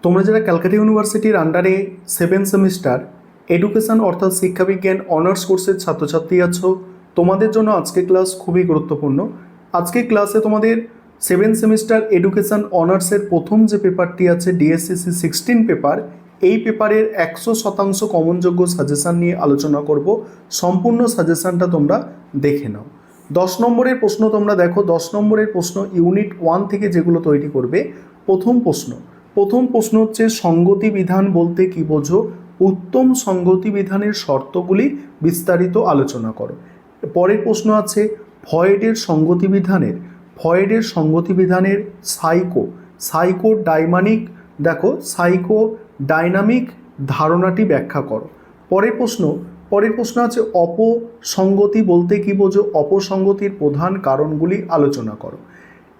তোমরা যারা ক্যালকাটা ইউনিভার্সিটির আন্ডারে 7 সেমিস্টার এডুকেশন অর্থাৎ শিক্ষাবিজ্ঞান অনার্স কোর্সের ছাত্রছাত্রী আছো, তোমাদের জন্য আজকে ক্লাস খুবই গুরুত্বপূর্ণ। আজকে ক্লাসে তোমাদের 7 সেমিস্টার এডুকেশন অনার্সের প্রথম যে পেপারটি আছে ডিএসসিসি 16 পেপার, এই পেপারের 100% কমনযোগ্য সাজেশান নিয়ে আলোচনা করব। সম্পূর্ণ সাজেশানটা তোমরা দেখে নাও। 10 নম্বরের প্রশ্ন তোমরা দেখো। 10 নম্বরের প্রশ্ন ইউনিট 1 থেকে যেগুলো তৈরি করবে। প্রথম প্রশ্ন হচ্ছে সঙ্গতি বিধান বলতে কি বোঝো? উত্তম সঙ্গতি বিধানের শর্তগুলি বিস্তারিত আলোচনা করো। পরের প্রশ্ন আছে ফ্রয়েডের সঙ্গতি বিধানের সাইকো ডাইনামিক ধারণাটি ব্যাখ্যা করো। পরের প্রশ্ন আছে অপসঙ্গতি বলতে কি বোঝো? অপসঙ্গতির প্রধান কারণগুলি আলোচনা করো।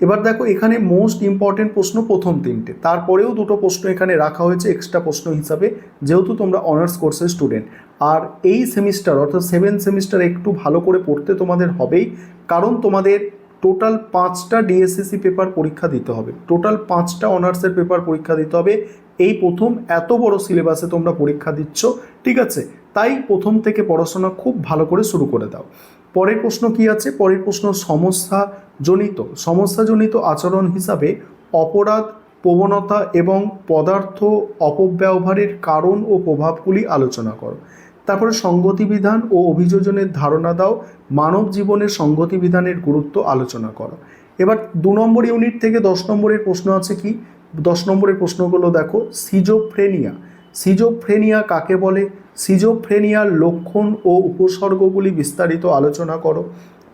এবার দেখো, এখানে মোস্ট ইম্পর্টেন্ট প্রশ্ন প্রথম তিনটে, তারপরেও দুটো প্রশ্ন এখানে রাখা হয়েছে এক্সট্রা প্রশ্ন হিসাবে, যেহেতু তোমরা অনার্স কোর্সের স্টুডেন্ট। আর এই সেমিস্টার অর্থাৎ 7 সেমিস্টার একটু ভালো করে পড়তে তোমাদের হবেই, কারণ তোমাদের টোটাল 5টা ডিএসসিসি পেপার পরীক্ষা দিতে হবে, টোটাল 5টা অনার্সের পেপার পরীক্ষা দিতে হবে। এই প্রথম এত বড় সিলেবাসে তোমরা পরীক্ষা দিচ্ছ, ঠিক আছে? তাই প্রথম থেকে পড়াশোনা খুব ভালো করে শুরু করে দাও। পরের প্রশ্ন কি আছে? পরের প্রশ্ন সমস্যাজনিত আচরণ হিসাবে অপরাধ প্রবণতা এবং পদার্থ অপব্যবহারের কারণ ও প্রভাবগুলি আলোচনা করো। তারপরে সঙ্গতি বিধান ও অভিযোজনের ধারণা দাও। মানব জীবনের সঙ্গতি বিধানের গুরুত্ব আলোচনা করো। এবার 2 নম্বর ইউনিট থেকে 10 নম্বরের প্রশ্ন আছে কি? 10 নম্বরের প্রশ্নগুলো দেখো। সিজোফ্রেনিয়া কাকে বলে? সিজোফ্রেনিয়ার লক্ষণ ও উপসর্গগুলি বিস্তারিত আলোচনা করো।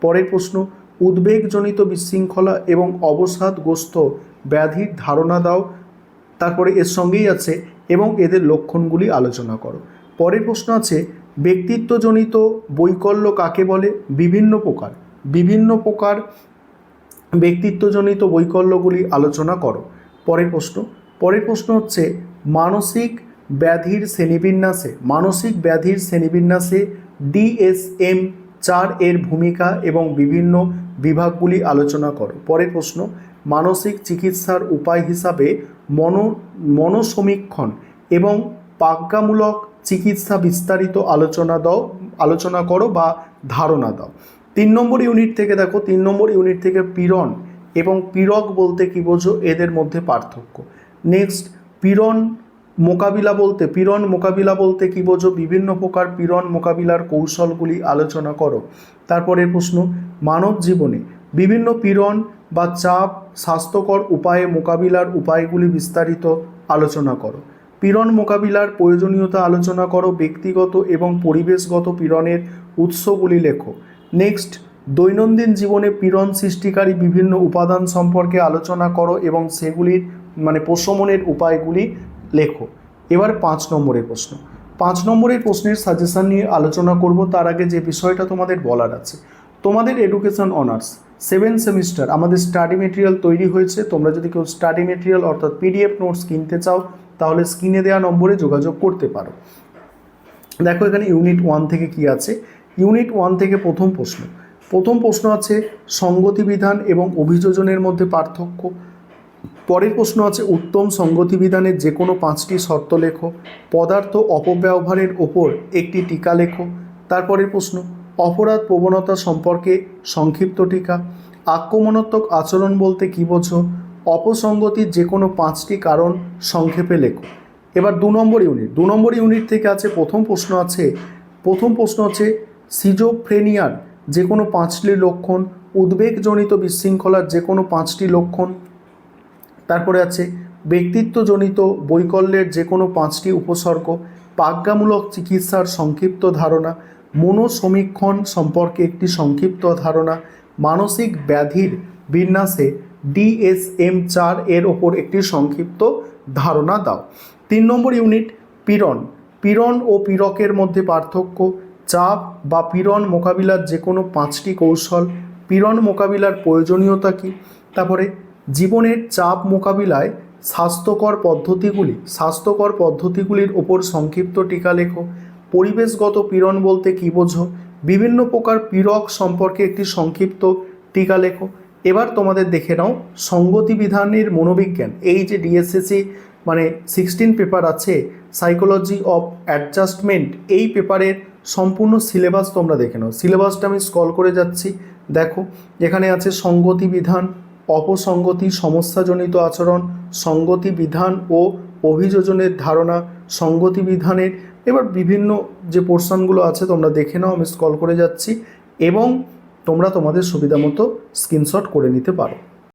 পরের প্রশ্ন উদ্বেগজনিত বিশৃঙ্খলা এবং অবসাদগ্রস্ত ব্যাধির ধারণা দাও। তারপরে এর সঙ্গেই আছে এবং এদের লক্ষণগুলি আলোচনা করো। পরের প্রশ্ন আছে ব্যক্তিত্বজনিত বৈকল্য কাকে বলে? বিভিন্ন প্রকার ব্যক্তিত্বজনিত বৈকল্যগুলি আলোচনা করো। পরের প্রশ্ন হচ্ছে মানসিক ব্যাধির শ্রেণীবিন্যাসে DSM-4 এর ভূমিকা এবং বিভিন্ন বিভাগগুলি আলোচনা করো। পরের প্রশ্ন মানসিক চিকিৎসার উপায় হিসাবে মনোসমীক্ষণ এবং প্রজ্ঞামূলক চিকিৎসা বিস্তারিত আলোচনা করো বা ধারণা দাও। 3 নম্বর ইউনিট থেকে দেখো। 3 নম্বর ইউনিট থেকে পীড়ন এবং পীড়ক বলতে কি বোঝো? এদের মধ্যে পার্থক্য। নেক্সট পীড়ন মোকাবিলা বলতে কি বোঝো? বিভিন্ন প্রকার পীড়ন মোকাবিলার কৌশলগুলি আলোচনা করো। তারপরের প্রশ্ন মানব জীবনে বিভিন্ন পীড়ন বা চাপ স্বাস্থ্যকর উপায়ে মোকাবিলার উপায়গুলি বিস্তারিত আলোচনা করো। পীড়ন মোকাবিলার প্রয়োজনীয়তা আলোচনা করো। ব্যক্তিগত এবং পরিবেশগত পীড়নের উৎসগুলি লেখো। নেক্সট দৈনন্দিন জীবনে পীড়ন সৃষ্টিকারী বিভিন্ন উপাদান সম্পর্কে আলোচনা করো এবং সেগুলির প্রশমনের উপায়গুলি লেখো। এবার 5 নম্বরের প্রশ্ন। 5 নম্বরের প্রশ্নের সাজেশান নিয়ে আলোচনা করব। তার আগে যে বিষয়টা তোমাদের বলার আছে, তোমাদের এডুকেশন অনার্স 7 সেমিস্টার আমাদের স্টাডি মেটেরিয়াল তৈরি হয়েছে। তোমরা যদি কেউ স্টাডি মেটেরিয়াল অর্থাৎ PDF নোটস কিনতে চাও, তাহলে স্ক্রিনে দেওয়া নম্বরে যোগাযোগ করতে পারো। দেখো এখানে ইউনিট 1 থেকে কি আছে। ইউনিট 1 থেকে প্রথম প্রশ্ন আছে সঙ্গতি বিধান এবং অভিযোজনের মধ্যে পার্থক্য। পরের প্রশ্ন আছে উত্তম সঙ্গতি বিধানের যে কোনো 5টি শর্ত লেখো। পদার্থ অপব্যবহারের ওপর একটি টিকা লেখো। তারপরের প্রশ্ন অপরাধ প্রবণতা সম্পর্কে সংক্ষিপ্ত টিকা। আক্রমণাত্মক আচরণ বলতে কী বোঝো? অপসঙ্গতির যে কোনো 5টি কারণ সংক্ষেপে লেখো। এবার 2 নম্বর ইউনিট থেকে আছে প্রথম প্রশ্ন আছে সিজোফ্রেনিয়ার যে কোনো 5টি লক্ষণ, উদ্বেগজনিত বিশৃঙ্খলার যে কোনো 5টি লক্ষণ। তারপরে আছে ব্যক্তিত্বজনিত বৈকল্যের যে কোনো 5টি উপসর্গ, প্রজ্ঞামূলক চিকিৎসার সংক্ষিপ্ত ধারণা, মনোসমীক্ষণ সম্পর্কে একটি সংক্ষিপ্ত ধারণা, মানসিক ব্যাধির বিন্যাসে DSM-4 এর ওপর একটি সংক্ষিপ্ত ধারণা দাও। 3 নম্বর ইউনিট পীড়ন ও পীড়কের মধ্যে পার্থক্য, চাপ বা পীড়ন মোকাবিলার যে কোনো 5টি কৌশল, পীড়ন মোকাবিলার প্রয়োজনীয়তা কী। তারপরে জীবনের চাপ মোকাবিলায় স্বাস্থ্যকর পদ্ধতিগুলির ওপর সংক্ষিপ্ত টিকা লেখো। পরিবেশগত পীড়ন বলতে কী বোঝো? বিভিন্ন প্রকার পীড়ক সম্পর্কে একটি সংক্ষিপ্ত টিকা লেখো। এবার তোমাদের দেখে নাও সঙ্গতি বিধানের মনোবিজ্ঞান। এই যে ডিএসসিসি মানে 16 পেপার আছে সাইকোলজি অফ অ্যাডজাস্টমেন্ট, এই পেপারের সম্পূর্ণ সিলেবাস তোমরা দেখে নাও। সিলেবাসটা আমি স্ক্রল করে যাচ্ছি, দেখো এখানে আছে সঙ্গতি বিধান, অপসঙ্গতি, সমস্যাজনিত আচরণ, সঙ্গতি বিধান ও অভিযোজনের ধারণা, সঙ্গতি বিধানের, এবার বিভিন্ন যে পোর্শনগুলো আছে তোমরা দেখে নাও, আমি স্ক্রল করে যাচ্ছি এবং তোমরা তোমাদের সুবিধা মতো স্ক্রিনশট করে নিতে পারো।